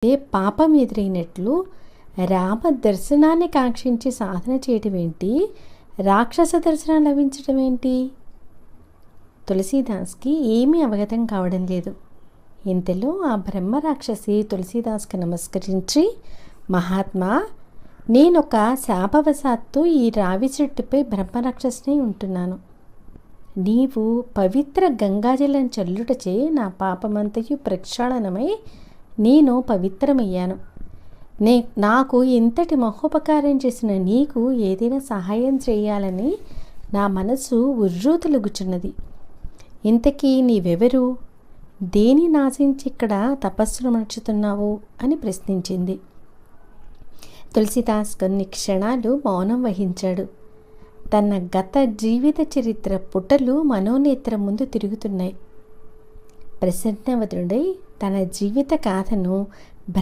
ఏ పాపం ఎదురైనట్లు రామ దర్శనాన్ని కాంక్షించి సాధన చేయటం ఏంటి, రాక్షస దర్శనం లభించడం ఏంటి? తులసీదాస్కి ఏమీ అవగతం కావడం లేదు. ఇంతలో ఆ బ్రహ్మ రాక్షసి తులసీదాస్కి నమస్కరించి, మహాత్మా, నేనొక శాపవశాత్తు ఈ రావి చెట్టుపై బ్రహ్మరాక్షసిని ఉంటున్నాను. నీవు పవిత్ర గంగాజలం చల్లుటచే నా పాపమంతయు ప్రక్షాళనమై నేను పవిత్రమయ్యాను. నాకు ఇంతటి మహోపకారం చేసిన నీకు ఏదైనా సహాయం చేయాలని నా మనసు ఉర్రూతలుగుచున్నది. ఇంతకీ నీవెవరు? దేని నాశించి ఇక్కడ తపస్సును నడుచుతున్నావు అని ప్రశ్నించింది. తులసీదాస్ కొన్ని క్షణాలు మౌనం వహించాడు. తన గత జీవిత చరిత్ర పుటలు మనోనేత్రం ముందు తిరుగుతున్నాయి. ప్రసన్నవదుడై తన జీవిత గాథను